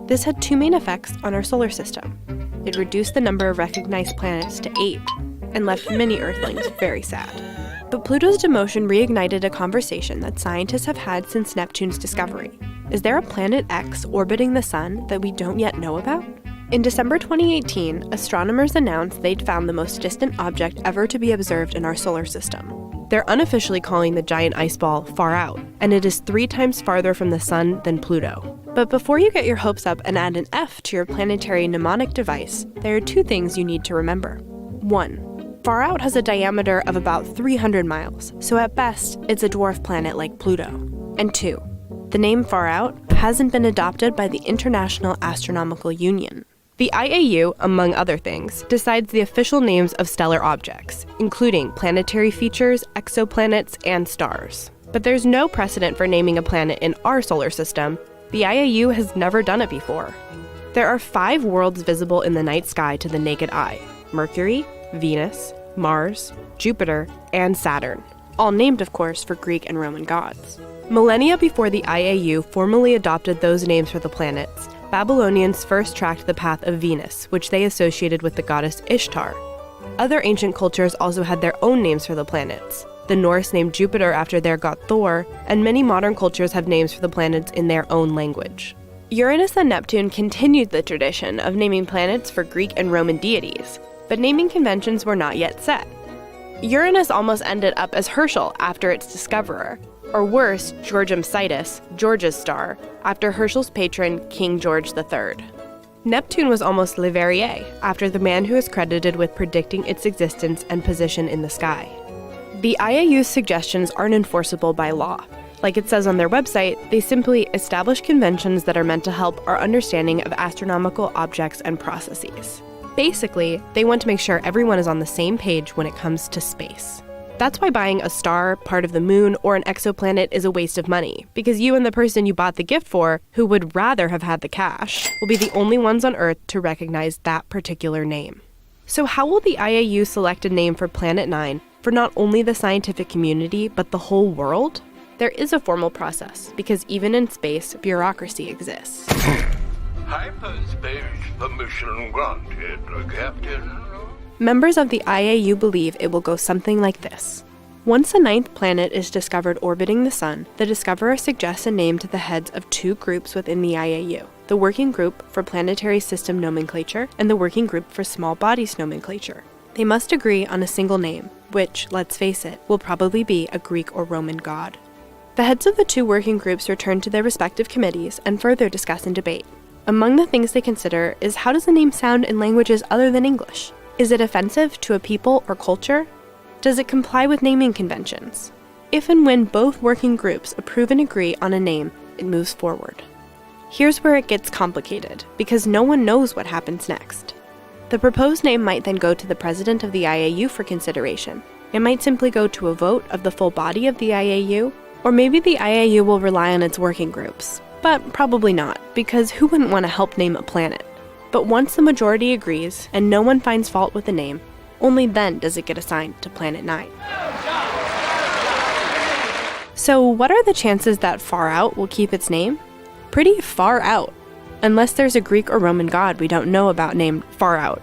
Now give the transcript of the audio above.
This had two main effects on our solar system. It reduced the number of recognized planets to 8 and left many Earthlings very sad. But Pluto's demotion reignited a conversation that scientists have had since Neptune's discovery. Is there a planet X orbiting the Sun that we don't yet know about? In December 2018, astronomers announced they'd found the most distant object ever to be observed in our solar system. They're unofficially calling the giant ice ball Far Out, and it is 3 times farther from the Sun than Pluto. But before you get your hopes up and add an F to your planetary mnemonic device, there are 2 things you need to remember. 1. Far Out has a diameter of about 300 miles, so at best, it's a dwarf planet like Pluto. And 2. The name Far Out hasn't been adopted by the International Astronomical Union. The IAU, among other things, decides the official names of stellar objects, including planetary features, exoplanets, and stars. But there's no precedent for naming a planet in our solar system. The IAU has never done it before. There are 5 worlds visible in the night sky to the naked eye: Mercury, Venus, Mars, Jupiter, and Saturn, all named, of course, for Greek and Roman gods. Millennia before the IAU formally adopted those names for the planets, Babylonians first tracked the path of Venus, which they associated with the goddess Ishtar. Other ancient cultures also had their own names for the planets. The Norse named Jupiter after their god Thor, and many modern cultures have names for the planets in their own language. Uranus and Neptune continued the tradition of naming planets for Greek and Roman deities, but naming conventions were not yet set. Uranus almost ended up as Herschel after its discoverer, or worse, Georgium Sidus, George's star, after Herschel's patron, King George III. Neptune was almost Leverrier, after the man who is credited with predicting its existence and position in the sky. The IAU's suggestions aren't enforceable by law. Like it says on their website, they simply establish conventions that are meant to help our understanding of astronomical objects and processes. Basically, they want to make sure everyone is on the same page when it comes to space. That's why buying a star, part of the moon, or an exoplanet is a waste of money, because you and the person you bought the gift for, who would rather have had the cash, will be the only ones on Earth to recognize that particular name. So how will the IAU select a name for Planet 9 for not only the scientific community, but the whole world? There is a formal process, because even in space, bureaucracy exists. Hyperspace permission granted, Captain. Members of the IAU believe it will go something like this. Once a 9th planet is discovered orbiting the Sun, the discoverer suggests a name to the heads of 2 groups within the IAU, the Working Group for Planetary System Nomenclature and the Working Group for Small Bodies Nomenclature. They must agree on a single name, which, let's face it, will probably be a Greek or Roman god. The heads of the 2 working groups return to their respective committees and further discuss and debate. Among the things they consider is how does the name sound in languages other than English? Is it offensive to a people or culture? Does it comply with naming conventions? If and when both working groups approve and agree on a name, it moves forward. Here's where it gets complicated, because no one knows what happens next. The proposed name might then go to the president of the IAU for consideration. It might simply go to a vote of the full body of the IAU, or maybe the IAU will rely on its working groups. But probably not, because who wouldn't want to help name a planet? But once the majority agrees, and no one finds fault with the name, only then does it get assigned to Planet 9. So what are the chances that Far Out will keep its name? Pretty far out, unless there's a Greek or Roman god we don't know about named Far Out.